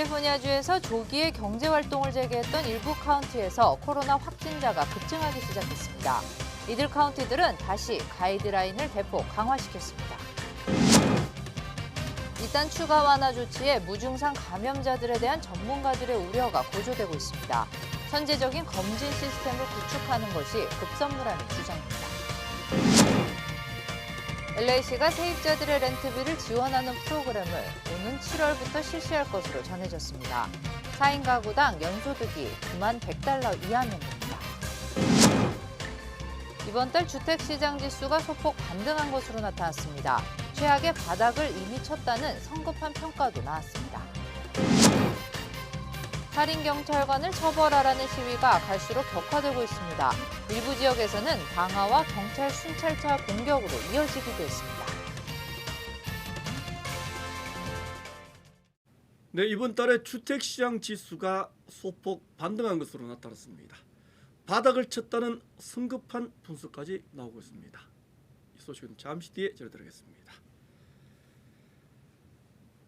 캘리포니아주에서 조기에 경제활동을 재개했던 일부 카운티에서 코로나 확진자가 급증하기 시작했습니다. 이들 카운티들은 다시 가이드라인을 대폭 강화시켰습니다. 이딴 추가 완화 조치에 무증상 감염자들에 대한 전문가들의 우려가 고조되고 있습니다. 선제적인 검진 시스템을 구축하는 것이 급선무라는 주장입니다. LA시가 세입자들의 렌트비를 지원하는 프로그램을 오는 7월부터 실시할 것으로 전해졌습니다. 4인 가구당 연소득이 9만 $100 이하면 됩니다. 이번 달 주택시장 지수가 소폭 반등한 것으로 나타났습니다. 최악의 바닥을 이미 쳤다는 성급한 평가도 나왔습니다. 살인경찰관을 처벌하라는 시위가 갈수록 격화되고 있습니다. 일부 지역에서는 방화와 경찰 순찰차 공격으로 이어지기도 했습니다. 네, 이번 달에 주택시장 지수가 소폭 반등한 것으로 나타났습니다. 바닥을 쳤다는 성급한 분석까지 나오고 있습니다. 이 소식은 잠시 뒤에 전해드리겠습니다.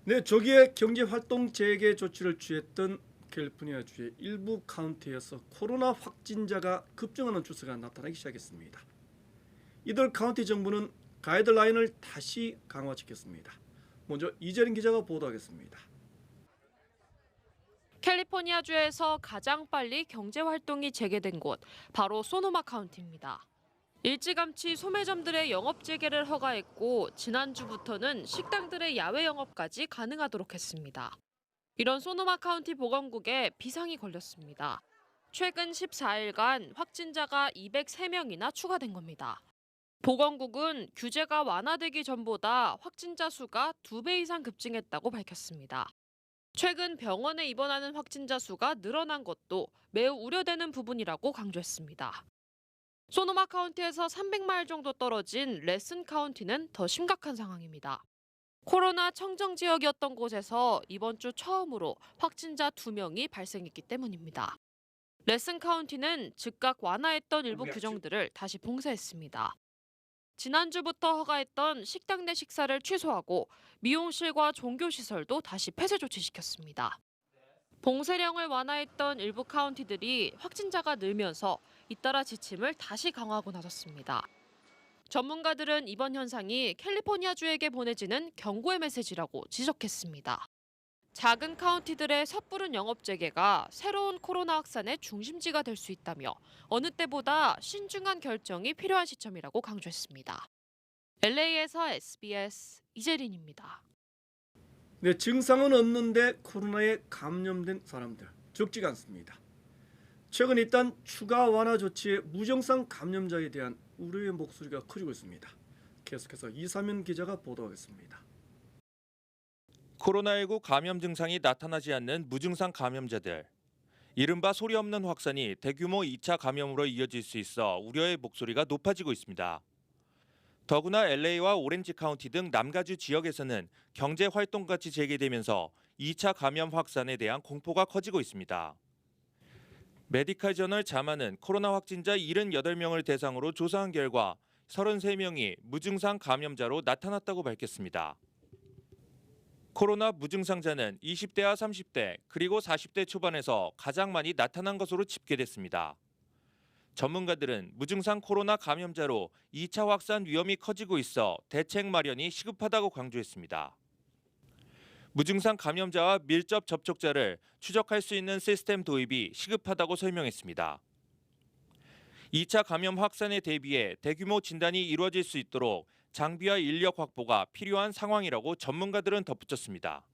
네, 조기에 경제활동 재개 조치를 취했던 캘리포니아주의 일부 카운티에서 코로나 확진자가 급증하는 추세가 나타나기 시작했습니다. 이들 카운티 정부는 가이드라인을 다시 강화시켰습니다. 먼저 이재린 기자가 보도하겠습니다. 캘리포니아주에서 가장 빨리 경제활동이 재개된 곳, 바로 소노마 카운티입니다. 일찌감치 소매점들의 영업 재개를 허가했고 지난주부터는 식당들의 야외 영업까지 가능하도록 했습니다. 이런 소노마 카운티 보건국에 비상이 걸렸습니다. 최근 14일간 확진자가 203명이나 추가된 겁니다. 보건국은 규제가 완화되기 전보다 확진자 수가 2배 이상 급증했다고 밝혔습니다. 최근 병원에 입원하는 확진자 수가 늘어난 것도 매우 우려되는 부분이라고 강조했습니다. 소노마 카운티에서 300마일 정도 떨어진 레슨 카운티는 더 심각한 상황입니다. 코로나 청정 지역이었던 곳에서 이번 주 처음으로 확진자 2명이 발생했기 때문입니다. 레슨 카운티는 즉각 완화했던 일부 규정들을 다시 봉쇄했습니다. 지난주부터 허가했던 식당 내 식사를 취소하고 미용실과 종교시설도 다시 폐쇄 조치시켰습니다. 봉쇄령을 완화했던 일부 카운티들이 확진자가 늘면서 잇따라 지침을 다시 강화하고 나섰습니다. 전문가들은 이번 현상이 캘리포니아주에게 보내지는 경고의 메시지라고 지적했습니다. 작은 카운티들의 섣부른 영업 재개가 새로운 코로나 확산의 중심지가 될 수 있다며 어느 때보다 신중한 결정이 필요한 시점이라고 강조했습니다. LA에서 SBS 이재린입니다. 네, 증상은 없는데 코로나에 감염된 사람들 적지가 않습니다. 최근 일단 추가 완화 조치에 무증상 감염자에 대한 우려의 목소리가 커지고 있습니다. 계속해서 이사면 기자가 보도하겠습니다. 코로나19 감염 증상이 나타나지 않는 무증상 감염자들. 이른바 소리 없는 확산이 대규모 2차 감염으로 이어질 수 있어 우려의 목소리가 높아지고 있습니다. 더구나 LA와 오렌지 카운티 등 남가주 지역에서는 경제 활동같이 재개되면서 2차 감염 확산에 대한 공포가 커지고 있습니다. 메디칼 저널 자마는 코로나 확진자 78명을 대상으로 조사한 결과 33명이 무증상 감염자로 나타났다고 밝혔습니다. 코로나 무증상자는 20대와 30대 그리고 40대 초반에서 가장 많이 나타난 것으로 집계됐습니다. 전문가들은 무증상 코로나 감염자로 2차 확산 위험이 커지고 있어 대책 마련이 시급하다고 강조했습니다. 무증상 감염자와 밀접 접촉자를 추적할 수 있는 시스템 도입이 시급하다고 설명했습니다. 2차 감염 확산에 대비해 대규모 진단이 이루어질 수 있도록 장비와 인력 확보가 필요한 상황이라고 전문가들은 덧붙였습니다.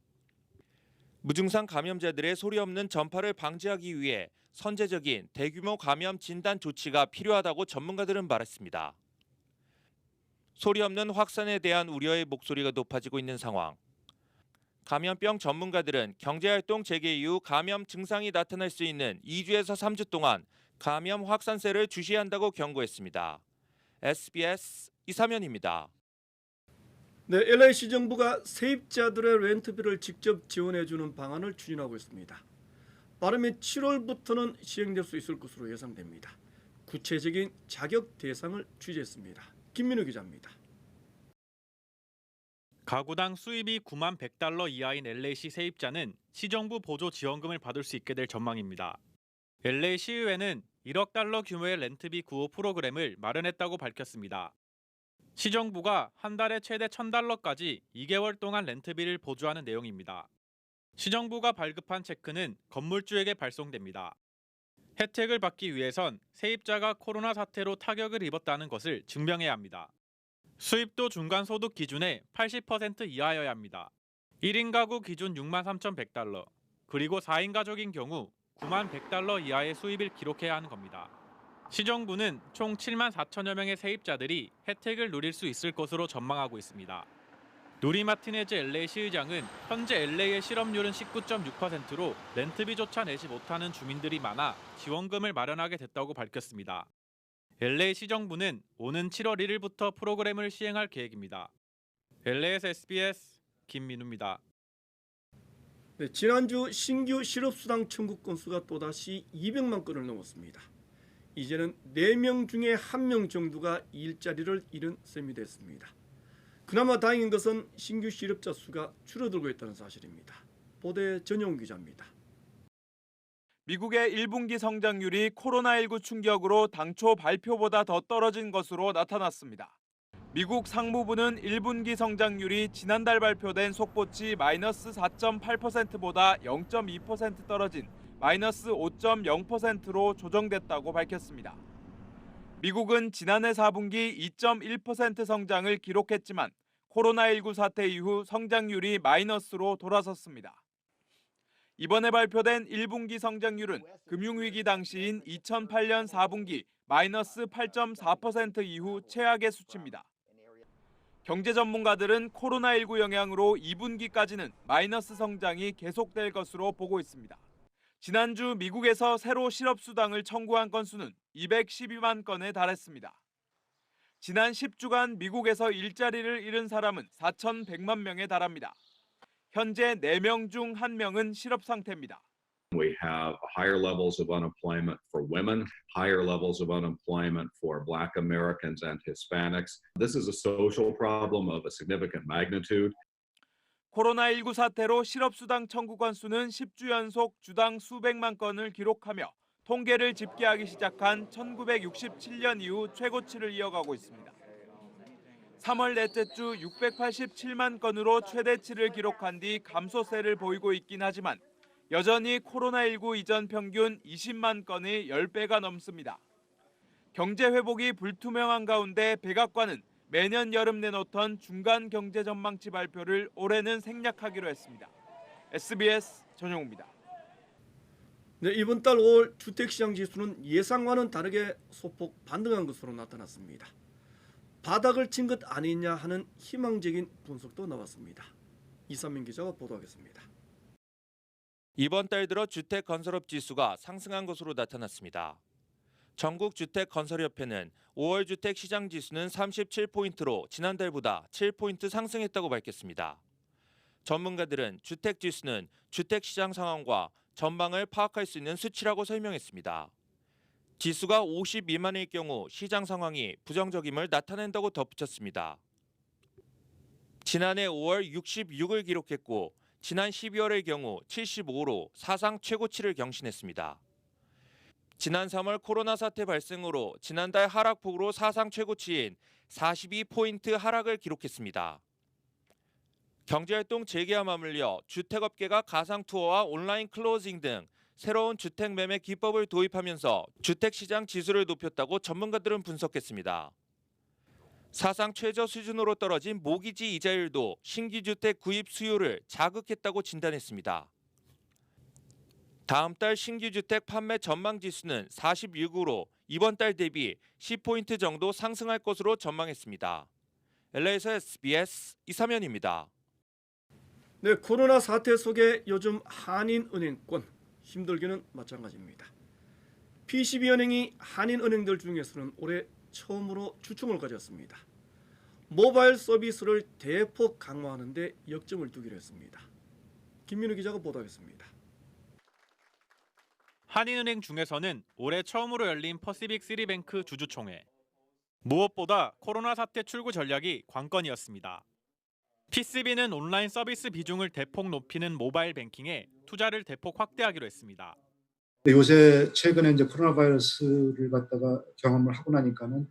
무증상 감염자들의 소리 없는 전파를 방지하기 위해 선제적인 대규모 감염 진단 조치가 필요하다고 전문가들은 말했습니다. 소리 없는 확산에 대한 우려의 목소리가 높아지고 있는 상황. 감염병 전문가들은 경제활동 재개 이후 감염 증상이 나타날 수 있는 2주에서 3주 동안 감염 확산세를 주시한다고 경고했습니다. SBS 이사면입니다. 네, LA시 정부가 세입자들의 렌트비를 직접 지원해주는 방안을 추진하고 있습니다. 빠르면 7월부터는 시행될 수 있을 것으로 예상됩니다. 구체적인 자격 대상을 취재했습니다. 김민우 기자입니다. 가구당 수입이 9만 $100 이하인 LA시 세입자는 시정부 보조 지원금을 받을 수 있게 될 전망입니다. LA 시의회는 1억 달러 규모의 렌트비 구호 프로그램을 마련했다고 밝혔습니다. 시정부가 한 달에 최대 $1,000까지 2개월 동안 렌트비를 보조하는 내용입니다. 시정부가 발급한 체크는 건물주에게 발송됩니다. 혜택을 받기 위해선 세입자가 코로나 사태로 타격을 입었다는 것을 증명해야 합니다. 수입도 중간소득 기준의 80% 이하여야 합니다. 1인 가구 기준 63,100달러, 그리고 4인 가족인 경우 9만 $100 이하의 수입을 기록해야 하는 겁니다. 시정부는 총 7만 4천여 명의 세입자들이 혜택을 누릴 수 있을 것으로 전망하고 있습니다. 누리 마티네즈 LA 시의장은 현재 LA의 실업률은 19.6%로 렌트비조차 내지 못하는 주민들이 많아 지원금을 마련하게 됐다고 밝혔습니다. LA 시정부는 오는 7월 1일부터 프로그램을 시행할 계획입니다. LA에서 SBS 김민우입니다. 네, 지난주 신규 실업수당 청구 건수가 또다시 200만 건을 넘었습니다. 이제는 4명 중에 1명 정도가 일자리를 잃은 셈이 됐습니다. 그나마 다행인 것은 신규 실업자 수가 줄어들고 있다는 사실입니다. 보도에 전용훈 기자입니다. 미국의 1분기 성장률이 코로나19 충격으로 당초 발표보다 더 떨어진 것으로 나타났습니다. 미국 상무부는 1분기 성장률이 지난달 발표된 속보치 마이너스 4.8%보다 0.2% 떨어진 마이너스 5.0%로 조정됐다고 밝혔습니다. 미국은 지난해 4분기 2.1% 성장을 기록했지만 코로나19 사태 이후 성장률이 마이너스로 돌아섰습니다. 이번에 발표된 1분기 성장률은 금융위기 당시인 2008년 4분기 마이너스 8.4% 이후 최악의 수치입니다. 경제 전문가들은 코로나19 영향으로 2분기까지는 마이너스 성장이 계속될 것으로 보고 있습니다. 지난주 미국에서 새로 실업수당을 청구한 건수는 212만 건에 달했습니다. 지난 10주간 미국에서 일자리를 잃은 사람은 4,100만 명에 달합니다. 현재 4명 중 1명은 실업 상태입니다. We have higher levels of unemployment for women, higher levels of unemployment for Black Americans and Hispanics. This is a social problem of a significant magnitude. 코로나19 사태로 실업수당 청구 건수는 10주 연속 주당 수백만 건을 기록하며 통계를 집계하기 시작한 1967년 이후 최고치를 이어가고 있습니다. 3월 넷째 주 687만 건으로 최대치를 기록한 뒤 감소세를 보이고 있긴 하지만 여전히 코로나19 이전 평균 20만 건의 10배가 넘습니다. 경제 회복이 불투명한 가운데 백악관은 매년 여름 내놓던 중간 경제 전망치 발표를 올해는 생략하기로 했습니다. SBS 전용우입니다. 네, 이번 달 5월 주택시장 지수는 예상과는 다르게 소폭 반등한 것으로 나타났습니다. 바닥을 친 것 아니냐 하는 희망적인 분석도 나왔습니다. 이삼민 기자가 보도하겠습니다. 이번 달 들어 주택 건설업 지수가 상승한 것으로 나타났습니다. 전국주택건설협회는 5월 주택 시장 지수는 37포인트로 지난달보다 7포인트 상승했다고 밝혔습니다. 전문가들은 주택 지수는 주택 시장 상황과 전망을 파악할 수 있는 수치라고 설명했습니다. 지수가 50 미만일 경우 시장 상황이 부정적임을 나타낸다고 덧붙였습니다. 지난해 5월 66을 기록했고 지난 12월의 경우 75로 사상 최고치를 경신했습니다. 지난 3월 코로나 사태 발생으로 지난달 하락폭으로 사상 최고치인 42포인트 하락을 기록했습니다. 경제활동 재개와 맞물려 주택업계가 가상투어와 온라인 클로징 등 새로운 주택 매매 기법을 도입하면서 주택시장 지수를 높였다고 전문가들은 분석했습니다. 사상 최저 수준으로 떨어진 모기지 이자율도 신규 주택 구입 수요를 자극했다고 진단했습니다. 다음 달 신규 주택 판매 전망 지수는 46으로 이번 달 대비 10포인트 정도 상승할 것으로 전망했습니다. LA에서 SBS 이삼현입니다. 네, 코로나 사태 속에 요즘 한인은행권 힘들기는 마찬가지입니다. PCB은행이 한인은행들 중에서는 올해 처음으로 주춤을 가졌습니다. 모바일 서비스를 대폭 강화하는 데 역점을 두기로 했습니다. 김민우 기자가 보도하겠습니다. 한인은행 중에서는 올해 처음으로 열린 퍼시픽 시리뱅크 주주총회. 무엇보다 코로나 사태 출구 전략이 관건이었습니다. PCB는 온라인 서비스 비중을 대폭 높이는 모바일 뱅킹에 투자를 대폭 확대하기로 했습니다. 요새 최근에 이제 코로나 바이러스를 갖다가 경험을 하고 나니까는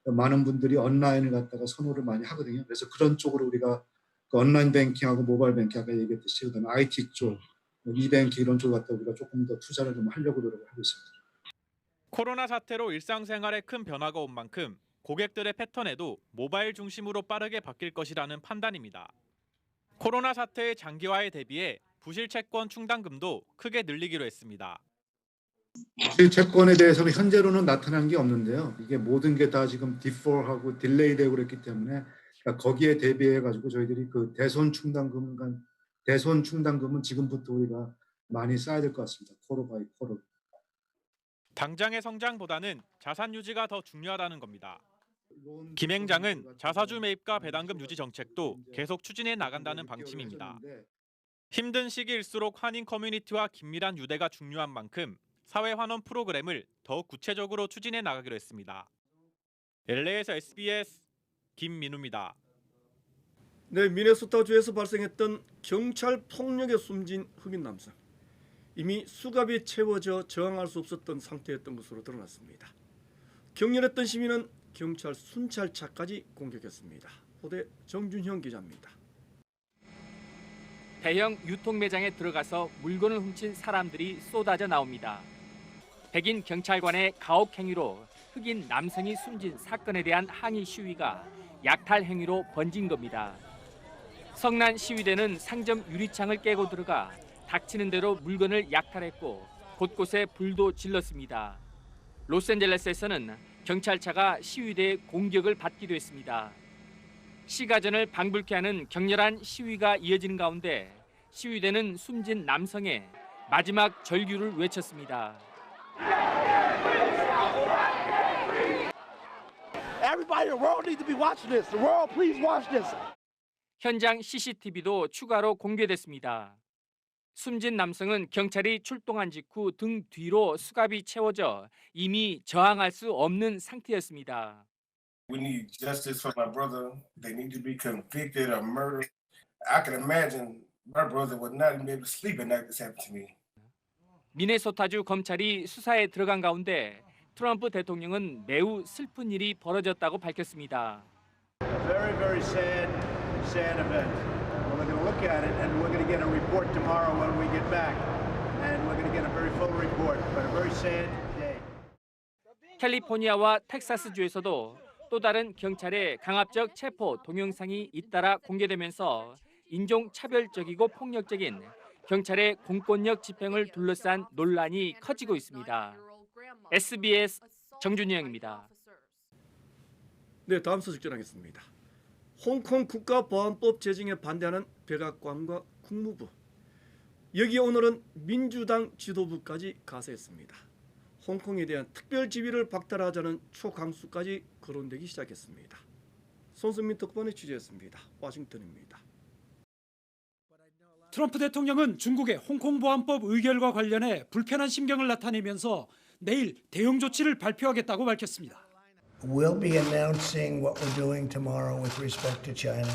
많은 분들이 온라인을 갖다가 선호를 많이 하거든요. 그래서 그런 쪽으로 우리가 그 온라인 뱅킹하고 모바일 뱅킹 아까 얘기했듯이 그다음에 IT 쪽, 이뱅킹 이런 쪽을 갖다 우리가 조금 더 투자를 좀 하려고 노력을 하고 있습니다. 코로나 사태로 일상생활에 큰 변화가 온 만큼 고객들의 패턴에도 모바일 중심으로 빠르게 바뀔 것이라는 판단입니다. 코로나 사태의 장기화에 대비해 부실 채권 충당금도 크게 늘리기로 했습니다. 부실 채권에 대해서는 현재로는 나타난 게 없는데요. 이게 모든 게 다 지금 디폴하고 딜레이되고 그랬기 때문에 거기에 대비해 가지고 저희들이 그 대손 충당금은 지금부터 우리가 많이 써야 될 것 같습니다. 코로 바이 코로. 당장의 성장보다는 자산 유지가 더 중요하다는 겁니다. 김 행장은 자사주 매입과 배당금 유지 정책도 계속 추진해 나간다는 방침입니다. 힘든 시기일수록 한인 커뮤니티와 긴밀한 유대가 중요한 만큼 사회 환원 프로그램을 더욱 구체적으로 추진해 나가기로 했습니다. LA에서 SBS 김민우입니다. 네, 미네소타주에서 발생했던 경찰 폭력에 숨진 흑인 남성. 이미 수갑이 채워져 저항할 수 없었던 상태였던 것으로 드러났습니다. 격렬했던 시민은 경찰 순찰차까지 공격했습니다. 보도에 정준형 기자입니다. 대형 유통 매장에 들어가서 물건을 훔친 사람들이 쏟아져 나옵니다. 백인 경찰관의 가혹 행위로 흑인 남성이 숨진 사건에 대한 항의 시위가 약탈 행위로 번진 겁니다. 성난 시위대는 상점 유리창을 깨고 들어가 닥치는 대로 물건을 약탈했고 곳곳에 불도 질렀습니다. 로스앤젤레스에서는 경찰차가 시위대의 공격을 받기도 했습니다. 시가전을 방불케 하는 격렬한 시위가 이어지는 가운데 시위대는 숨진 남성의 마지막 절규를 외쳤습니다. Everybody in the world needs to be watching this. The world, please watch this. 현장 CCTV도 추가로 공개됐습니다. 숨진 남성은 경찰이 출동한 직후 등 뒤로 수갑이 채워져 이미 저항할 수 없는 상태였습니다. We need justice for my brother. They need to be convicted of murder. I can imagine my brother would not even be able to sleep at night this happened to me. 미네소타주 검찰이 수사에 들어간 가운데 트럼프 대통령은 매우 슬픈 일이 벌어졌다고 밝혔습니다. Very, very sad event. We're going to look at it and we're going to get a report tomorrow when we get back. And we're going to get a very full report, but a very sad day. 캘리포니아와 텍사스주에서도 또 다른 경찰의 강압적 체포 동영상이 잇따라 공개되면서 인종차별적이고 폭력적인 경찰의 공권력 집행을 둘러싼 논란이 커지고 있습니다. SBS 정준영입니다. 네, 다음 소식 전하겠습니다. 홍콩 국가보안법 제정에 반대하는 백악관과 국무부. 여기에 오늘은 민주당 지도부까지 가세했습니다. 홍콩에 대한 특별 지위를 박탈하자는 초강수까지 거론되기 시작했습니다. 손승민 특파원이 취재했습니다. 워싱턴입니다. 트럼프 대통령은 중국의 홍콩 보안법 의결과 관련해 불편한 심경을 나타내면서 내일 대응 조치를 발표하겠다고 밝혔습니다. We'll be announcing what we're doing tomorrow with respect to China,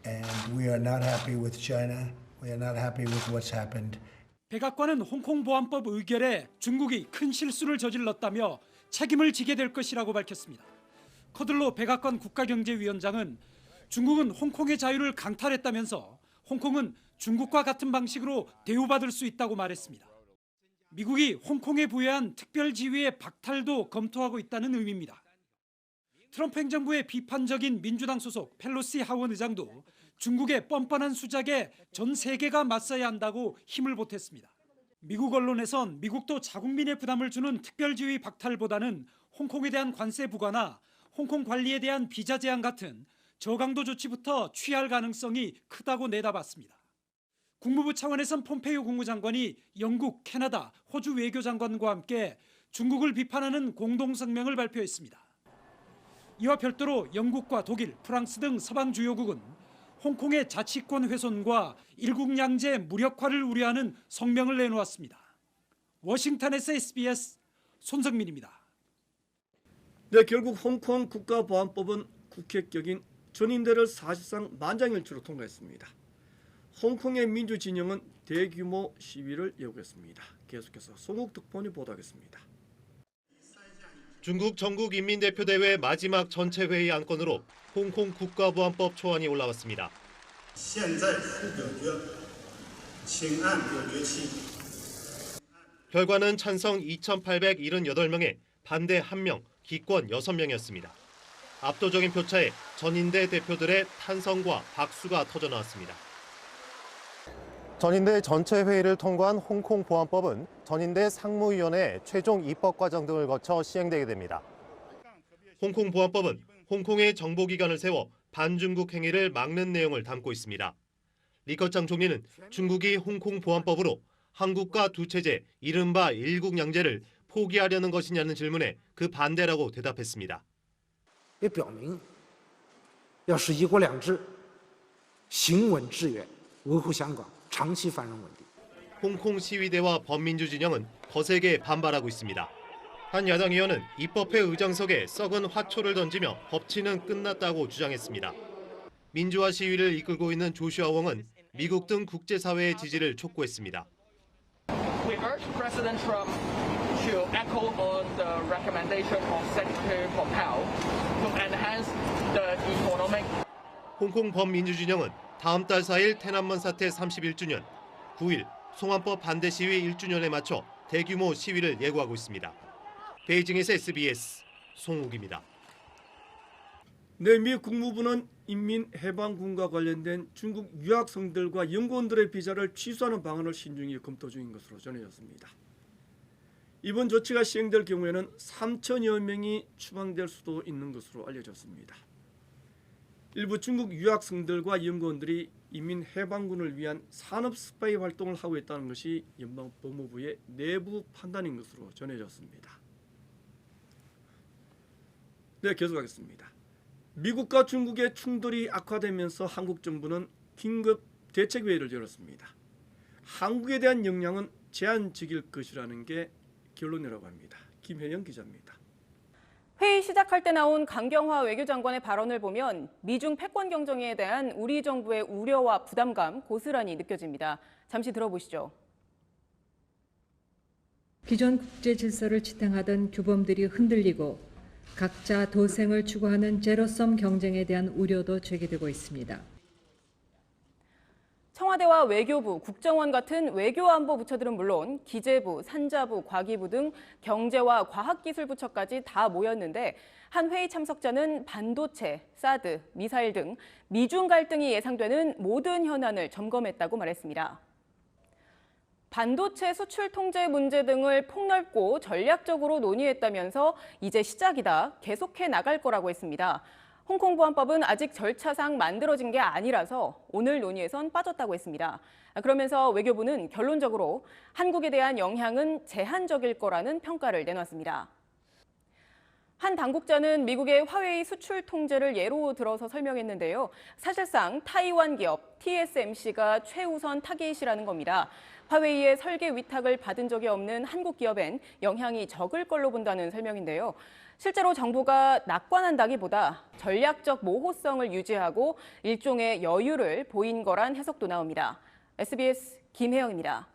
and we are not happy with China. We are not happy with what's happened. 백악관은 홍콩 보안법 의결에 중국이 큰 실수를 저질렀다며 책임을 지게 될 것이라고 밝혔습니다. 커들로 백악관 국가경제위원장은 중국은 홍콩의 자유를 강탈했다면서 홍콩은 중국과 같은 방식으로 대우받을 수 있다고 말했습니다. 미국이 홍콩에 부여한 특별 지위의 박탈도 검토하고 있다는 의미입니다. 트럼프 행정부의 비판적인 민주당 소속 펠로시 하원 의장도 중국의 뻔뻔한 수작에 전 세계가 맞서야 한다고 힘을 보탰습니다. 미국 언론에선 미국도 자국민의 부담을 주는 특별 지위 박탈보다는 홍콩에 대한 관세 부과나 홍콩 관리에 대한 비자 제한 같은 저강도 조치부터 취할 가능성이 크다고 내다봤습니다. 국무부 차원에선 폼페이오 국무장관이 영국, 캐나다, 호주 외교장관과 함께 중국을 비판하는 공동성명을 발표했습니다. 이와 별도로 영국과 독일, 프랑스 등 서방 주요국은 홍콩의 자치권 훼손과 일국양제 무력화를 우려하는 성명을 내놓았습니다. 워싱턴에서 SBS 손성민입니다. 네, 결국 홍콩 국가보안법은 국회격인 전인대를 사실상 만장일치로 통과했습니다. 홍콩의 민주 진영은 대규모 시위를 예고했습니다. 계속해서 송욱 특파원이 보도하겠습니다. 중국 전국인민대표대회 마지막 전체 회의 안건으로 홍콩 국가보안법 초안이 올라왔습니다. 결과는 찬성 2,878명에 반대 1명, 기권 6명이었습니다. 압도적인 표차에 전인대 대표들의 탄성과 박수가 터져나왔습니다. 전인대 전체 회의를 통과한 홍콩 보안법은 전인대 상무위원회 최종 입법 과정 등을 거쳐 시행되게 됩니다. 홍콩 보안법은 홍콩의 정보기관을 세워 반중국 행위를 막는 내용을 담고 있습니다. 리커창 총리는 중국이 홍콩 보안법으로 한국과 두 체제, 이른바 일국양제를 포기하려는 것이냐는 질문에 그 반대라고 대답했습니다. 也表明要是一国两制行稳致远，维护香港长期繁荣稳定。 홍콩 시위대와 범민주 진영은 거세게 반발하고 있습니다. 한 야당 의원은 입법회 의장석에 썩은 화초를 던지며 법치는 끝났다고 주장했습니다. 민주화 시위를 이끌고 있는 조슈아 웡은 미국 등 국제사회의 지지를 촉구했습니다. We urge President Trump to echo on the recommendation of Secretary Pompeo to enhance the economic. 홍콩 범민주 진영은 다음 달 4일天安문 사태 31주년, 9일 송환법 반대 시위 1주년에 맞춰 대규모 시위를 예고하고 있습니다. 베이징에서 SBS 송욱입니다. 네, 미 국무부는 인민해방군과 관련된 중국 유학생들과 연구원들의 비자를 취소하는 방안을 신중히 검토 중인 것으로 전해졌습니다. 이번 조치가 시행될 경우에는 3천여 명이 추방될 수도 있는 것으로 알려졌습니다. 일부 중국 유학생들과 연구원들이 인민해방군을 위한 산업 스파이 활동을 하고 있다는 것이 연방법무부의 내부 판단인 것으로 전해졌습니다. 네, 계속하겠습니다. 미국과 중국의 충돌이 악화되면서 한국 정부는 긴급 대책회의를 열었습니다. 한국에 대한 영향은 제한적일 것이라는 게 결론이라고 합니다. 김혜영 기자입니다. 회의 시작할 때 나온 강경화 외교장관의 발언을 보면 미중 패권 경쟁에 대한 우리 정부의 우려와 부담감 고스란히 느껴집니다. 잠시 들어보시죠. 기존 국제 질서를 지탱하던 규범들이 흔들리고 각자 도생을 추구하는 제로섬 경쟁에 대한 우려도 제기되고 있습니다. 청와대와 외교부, 국정원 같은 외교안보 부처들은 물론 기재부, 산자부, 과기부 등 경제와 과학기술부처까지 다 모였는데 한 회의 참석자는 반도체, 사드, 미사일 등 미중 갈등이 예상되는 모든 현안을 점검했다고 말했습니다. 반도체 수출 통제 문제 등을 폭넓고 전략적으로 논의했다면서 이제 시작이다, 계속해 나갈 거라고 했습니다. 홍콩 보안법은 아직 절차상 만들어진 게 아니라서 오늘 논의에선 빠졌다고 했습니다. 그러면서 외교부는 결론적으로 한국에 대한 영향은 제한적일 거라는 평가를 내놨습니다. 한 당국자는 미국의 화웨이 수출 통제를 예로 들어서 설명했는데요. 사실상 타이완 기업 TSMC가 최우선 타깃이라는 겁니다. 화웨이의 설계 위탁을 받은 적이 없는 한국 기업엔 영향이 적을 걸로 본다는 설명인데요. 실제로 정부가 낙관한다기보다 전략적 모호성을 유지하고 일종의 여유를 보인 거란 해석도 나옵니다. SBS 김혜영입니다.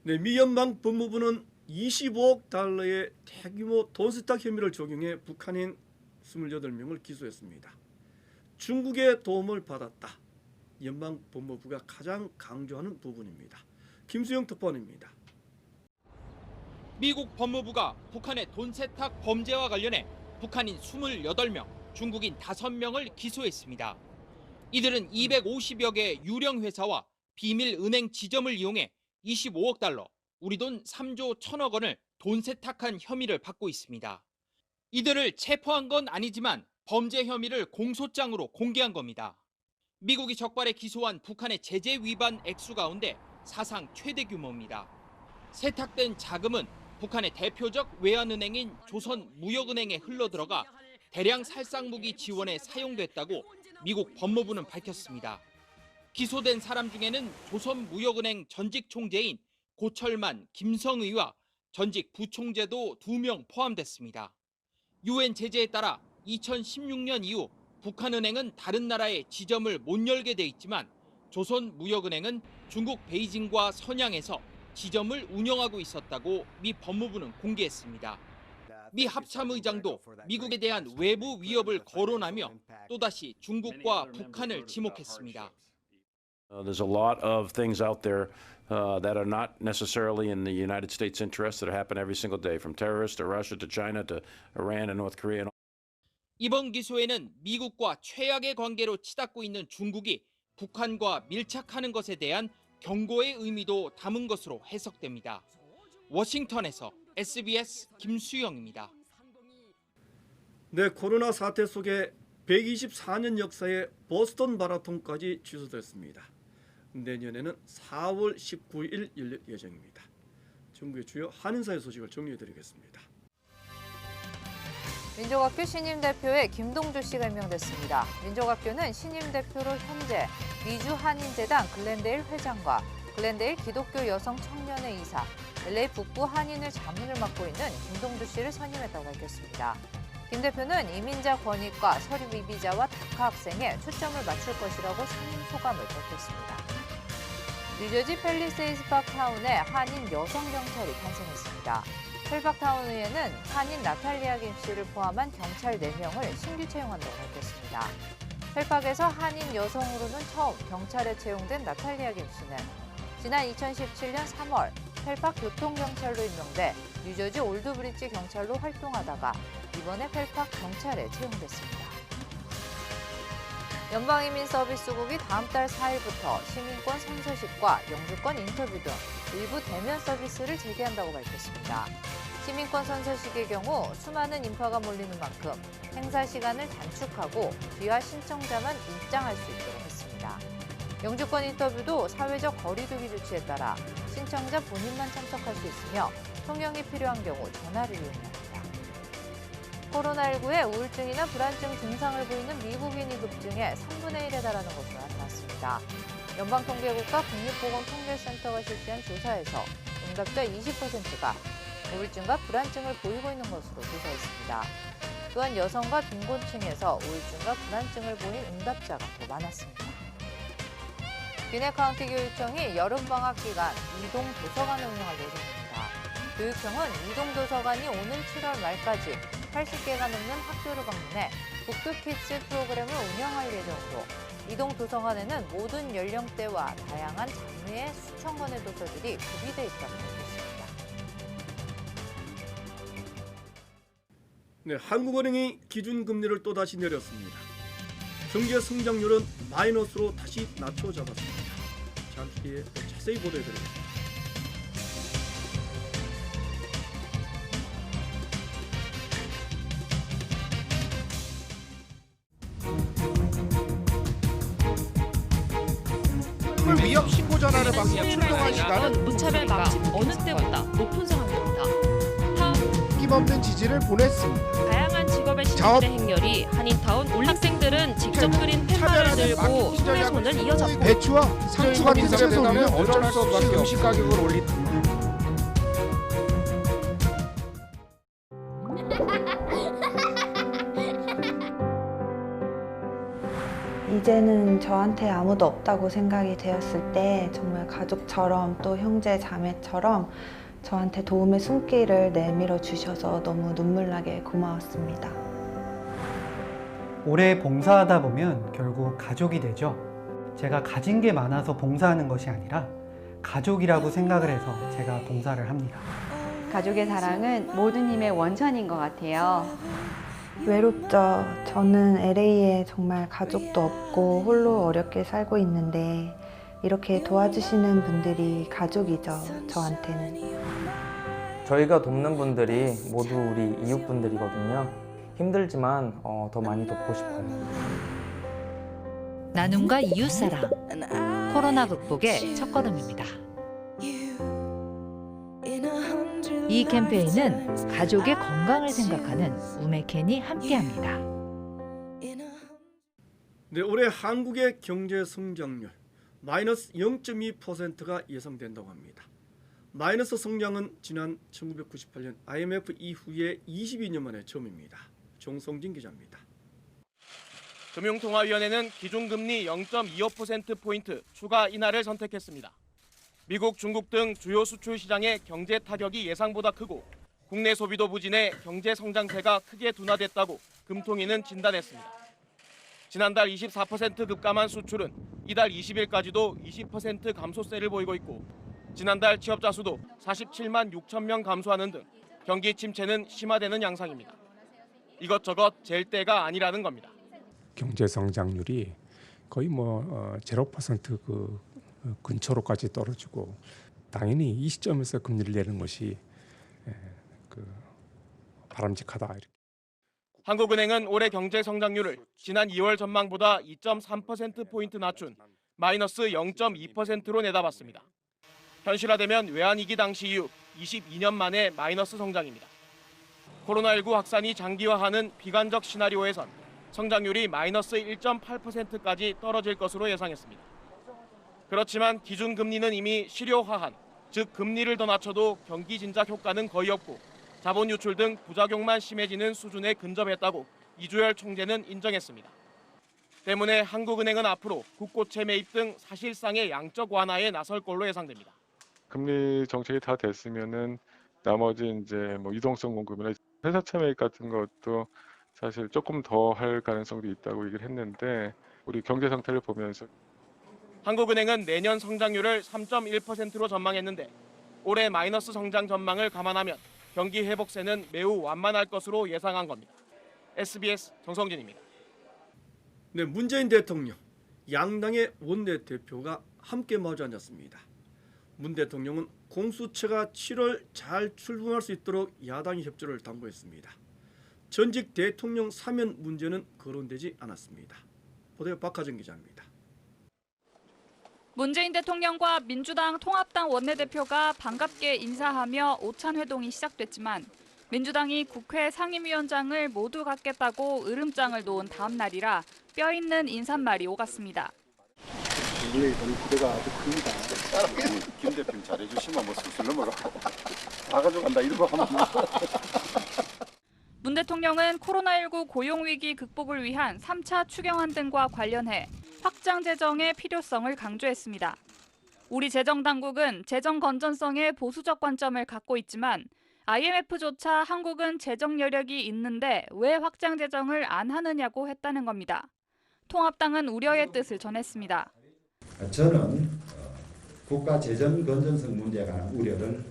네, 미 연방 법무부는 25억 달러의 대규모 돈 세탁 혐의를 적용해 북한인 28명을 기소했습니다. 중국의 도움을 받았다. 연방 법무부가 가장 강조하는 부분입니다. 김수영 특파원입니다. 미국 법무부가 북한의 돈 세탁 범죄와 관련해 북한인 28명, 중국인 5명을 기소했습니다. 이들은 250여 개의 유령 회사와 비밀 은행 지점을 이용해 25억 달러, 우리 돈 3조 1천억 원을 돈 세탁한 혐의를 받고 있습니다. 이들을 체포한 건 아니지만 범죄 혐의를 공소장으로 공개한 겁니다. 미국이 적발해 기소한 북한의 제재 위반 액수 가운데 사상 최대 규모입니다. 세탁된 자금은 북한의 대표적 외환은행인 조선무역은행에 흘러들어가 대량 살상무기 지원에 사용됐다고 미국 법무부는 밝혔습니다. 기소된 사람 중에는 조선무역은행 전직 총재인 고철만, 김성의와 전직 부총재도 2명 포함됐습니다. 유엔 제재에 따라 2016년 이후 북한은행은 다른 나라에 지점을 못 열게 돼 있지만 조선무역은행은 중국 베이징과 선양에서 지점을 운영하고 있었다고 미 법무부는 공개했습니다. 미 합참의장도 미국에 대한 외부 위협을 거론하며 또다시 중국과 북한을 지목했습니다. There's a lot of things out there that are not necessarily in the United States' interest that happen every single day, from terrorists to Russia to China to Iran and North Korea. 이번 기소에는 미국과 최악의 관계로 치닫고 있는 중국이 북한과 밀착하는 것에 대한 경고의 의미도 담은 것으로 해석됩니다. 워싱턴에서 SBS 김수영입니다. 네, 코로나 사태 속에 124년 역사의 보스턴 마라톤까지 취소됐습니다. 내년에는 4월 19일 열릴 예정입니다. 전국의 주요 한인사회 소식을 정리해드리겠습니다. 민족학교 신임 대표에 김동주 씨가 임명됐습니다. 민족학교는 신임 대표로 현재 미주 한인재단 글렌데일 회장과 글렌데일 기독교 여성 청년회 이사, LA 북부 한인을 자문을 맡고 있는 김동주 씨를 선임했다고 밝혔습니다. 김 대표는 이민자 권익과 서류 미비자와 다카 학생에 초점을 맞출 것이라고 선임 소감을 밝혔습니다. 뉴저지 팰리세이드 파크타운에 한인 여성 경찰이 탄생했습니다. 펠팍타운의회는 한인 나탈리아 김 씨를 포함한 경찰 4명을 신규 채용한다고 밝혔습니다. 펠팍에서 한인 여성으로는 처음 경찰에 채용된 나탈리아 김 씨는 지난 2017년 3월 펠팍 교통경찰로 임명돼 뉴저지 올드브리지 경찰로 활동하다가 이번에 펠팍 경찰에 채용됐습니다. 연방이민서비스국이 다음 달 4일부터 시민권 선서식과 영주권 인터뷰 등 일부 대면 서비스를 재개한다고 밝혔습니다. 시민권 선서식의 경우 수많은 인파가 몰리는 만큼 행사 시간을 단축하고 귀화 신청자만 입장할 수 있도록 했습니다. 영주권 인터뷰도 사회적 거리 두기 조치에 따라 신청자 본인만 참석할 수 있으며 통역이 필요한 경우 전화를 이용합니다. 코로나19에 우울증이나 불안증 증상을 보이는 미국인이 급증해 3분의 1에 달하는 것으로 나타났습니다. 연방통계국과 국립보건통계센터가 실시한 조사에서 응답자 20%가 우울증과 불안증을 보이고 있는 것으로 조사했습니다. 또한 여성과 빈곤층에서 우울증과 불안증을 보인 응답자가 더 많았습니다. 귀네 카운티 교육청이 여름방학 기간 이동 도서관을 운영할 예정입니다. 교육청은 이동 도서관이 오는 7월 말까지 80개가 넘는 학교를 방문해 북두키즈 프로그램을 운영할 예정으로 이동 도서관에는 모든 연령대와 다양한 장르의 수천 권의 도서들이 구비돼 있다고 밝혔습니다. 네, 한국은행이 기준금리를 또다시 내렸습니다. 경제 성장률은 마이너스로 다시 낮춰 잡았습니다. 잠시 뒤에 더 자세히 보도해드리겠습니다. 위협 신고 전화를 받고 출동한 시간은 무차별 방침 어느 때보다 높은 상황입니다. 힘없는 지지를 보냈습니다. 다양한 직업의 신분들의 행렬이 한인타운 학생들은 직접 그린 팻말을 들고 손에 손을 이어잡고 배추와 상추 같은 채소는 어쩔 수 없이 음식 가격을 올린 이제는 저한테 아무도 없다고 생각이 되었을 때 정말 가족처럼 또 형제 자매처럼 저한테 도움의 손길을 내밀어 주셔서 너무 눈물나게 고마웠습니다. 오래 봉사하다 보면 결국 가족이 되죠. 제가 가진 게 많아서 봉사하는 것이 아니라 가족이라고 생각을 해서 제가 봉사를 합니다. 가족의 사랑은 모든 힘의 원천인 것 같아요. 외롭죠. 저는 LA에 정말 가족도 없고 홀로 어렵게 살고 있는데 이렇게 도와주시는 분들이 가족이죠, 저한테는. 저희가 돕는 분들이 모두 우리 이웃분들이거든요. 힘들지만 더 많이 돕고 싶어요. 나눔과 이웃사랑, 코로나 극복의 첫걸음입니다. 이 캠페인은 가족의 건강을 생각하는 우메켄이 함께합니다. 네, 올해 한국의 경제 성장률 마이너스 0.2%가 예상된다고 합니다. 마이너스 성장은 지난 1998년 IMF 이후에 22년 만에 처음입니다. 정성진 기자입니다. 금융통화위원회는 기준금리 0.25%포인트 추가 인하를 선택했습니다. 미국, 중국 등 주요 수출 시장의 경제 타격이 예상보다 크고 국내 소비도 부진해 경제 성장세가 크게 둔화됐다고 금통위는 진단했습니다. 지난달 24% 급감한 수출은 이달 20일까지도 20% 감소세를 보이고 있고 지난달 취업자 수도 47만 6천 명 감소하는 등 경기 침체는 심화되는 양상입니다. 이것저것 잴 때가 아니라는 겁니다. 경제 성장률이 거의 0% 그 근처로까지 떨어지고 당연히 이 시점에서 금리를 내는 것이 바람직하다. 한국은행은 올해 경제 성장률을 지난 2월 전망보다 2.3%포인트 낮춘 마이너스 0.2%로 내다봤습니다. 현실화되면 외환위기 당시 이후 22년 만에 마이너스 성장입니다. 코로나19 확산이 장기화하는 비관적 시나리오에선 성장률이 마이너스 1.8%까지 떨어질 것으로 예상했습니다. 그렇지만 기준금리는 이미 실효화한, 즉 금리를 더 낮춰도 경기 진작 효과는 거의 없고 자본 유출 등 부작용만 심해지는 수준에 근접했다고 이주열 총재는 인정했습니다. 때문에 한국은행은 앞으로 국고채 매입 등 사실상의 양적 완화에 나설 걸로 예상됩니다. 금리 정책이 다 됐으면은 나머지 유동성 공급이나 회사채 매입 같은 것도 사실 조금 더 할 가능성도 있다고 얘기를 했는데 우리 경제 상태를 보면서 한국은행은 내년 성장률을 3.1%로 전망했는데 올해 마이너스 성장 전망을 감안하면 경기 회복세는 매우 완만할 것으로 예상한 겁니다. SBS 정성진입니다. 네, 문재인 대통령, 양당의 원내대표가 함께 마주 앉았습니다. 문 대통령은 공수처가 7월 잘 출범할 수 있도록 야당의 협조를 당부했습니다. 전직 대통령 사면 문제는 거론되지 않았습니다. 보도에 박하정 기자입니다. 문재인 대통령과 민주당 통합당 원내대표가 반갑게 인사하며 오찬 회동이 시작됐지만 민주당이 국회 상임위원장을 모두 갖겠다고 으름장을 놓은 다음 날이라 뼈 있는 인사말이 오갔습니다. 우리 기대가 아주 큽니다. 김 대표님 잘해주시면 슬슬 넘어가. 다 가져간다 이러고 하면. 문 대통령은 코로나19 고용위기 극복을 위한 3차 추경안 등과 관련해 확장 재정의 필요성을 강조했습니다. 우리 재정당국은 재정 건전성에 보수적 관점을 갖고 있지만 IMF조차 한국은 재정 여력이 있는데 왜 확장 재정을 안 하느냐고 했다는 겁니다. 통합당은 우려의 뜻을 전했습니다. 저는 국가 재정 건전성 문제에 관한 우려를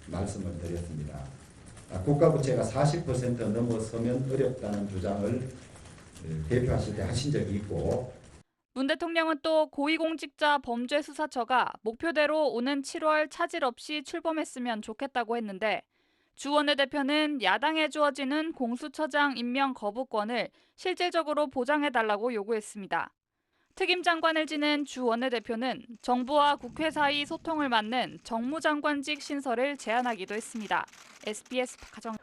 말씀을 드렸습니다. 국가 부채가 40% 넘어서면 어렵다는 주장을 대표하실 때 하신 적이 있고 문 대통령은 또 고위공직자 범죄수사처가 목표대로 오는 7월 차질 없이 출범했으면 좋겠다고 했는데 주 원내대표는 야당에 주어지는 공수처장 임명 거부권을 실질적으로 보장해달라고 요구했습니다. 특임장관을 지낸 주 원내대표는 정부와 국회 사이 소통을 맡는 정무장관직 신설을 제안하기도 했습니다. SBS 박하정.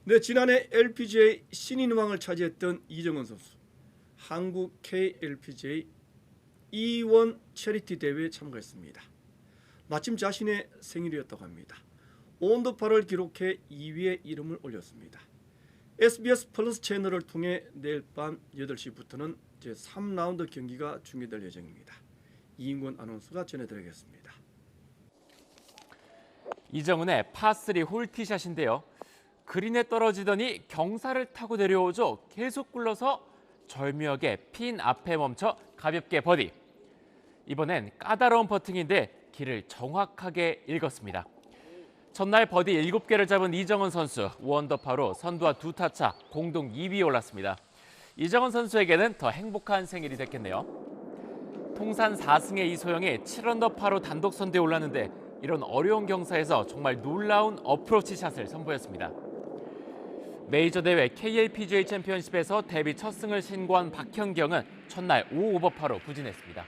네, 지난해 LPGA 신인왕을 차지했던 이정은 선수. 한국 KLPGA E1 체리티 대회에 참가했습니다. 마침 자신의 생일이었다고 합니다. 온도파를 기록해 2위에 이름을 올렸습니다. SBS 플러스 채널을 통해 내일 밤 8시부터는 제3라운드 경기가 중계될 예정입니다. 이인권 아나운서가 전해드리겠습니다. 이정은의 파3 홀티샷인데요. 그린에 떨어지더니 경사를 타고 내려오죠. 계속 굴러서 절묘하게 핀 앞에 멈춰 가볍게 버디. 이번엔 까다로운 퍼팅인데 길을 정확하게 읽었습니다. 첫날 버디 7개를 잡은 이정은 선수, 5언더파로 선두와 2타차 공동 2위에 올랐습니다. 이정은 선수에게는 더 행복한 생일이 됐겠네요. 통산 4승의 이소영이 7언더파로 단독 선두에 올랐는데 이런 어려운 경사에서 정말 놀라운 어프로치 샷을 선보였습니다. 메이저 대회 KLPGA 챔피언십에서 데뷔 첫 승을 신고한 박현경은 첫날 5오버파로 부진했습니다.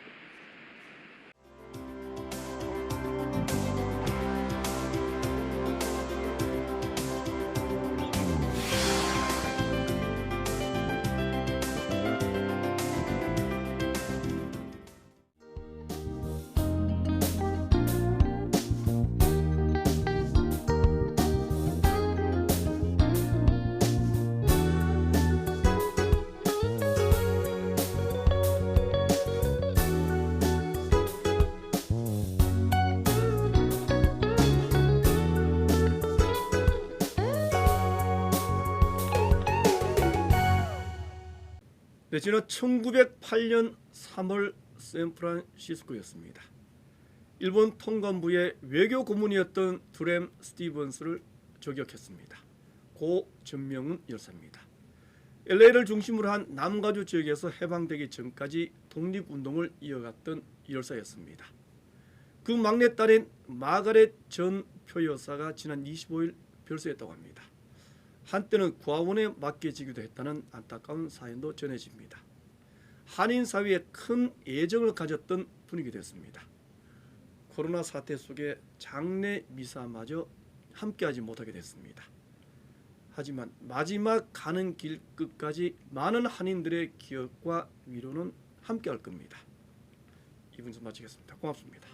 네, 지난 1908년 3월 샌프란시스코였습니다. 일본 통감부의 외교 고문이었던 드램 스티븐스를 저격했습니다. 고 전명은 열사입니다. LA를 중심으로 한 남가주 지역에서 해방되기 전까지 독립운동을 이어갔던 열사였습니다. 그 막내딸인 마가렛 전 표여사가 지난 25일 별세했다고 합니다. 한때는 고아원에 맡겨지기도 했다는 안타까운 사연도 전해집니다. 한인 사회에 큰 애정을 가졌던 분위기 됐습니다. 코로나 사태 속에 장례 미사마저 함께하지 못하게 됐습니다. 하지만 마지막 가는 길 끝까지 많은 한인들의 기억과 위로는 함께할 겁니다. 이분수 마치겠습니다. 고맙습니다.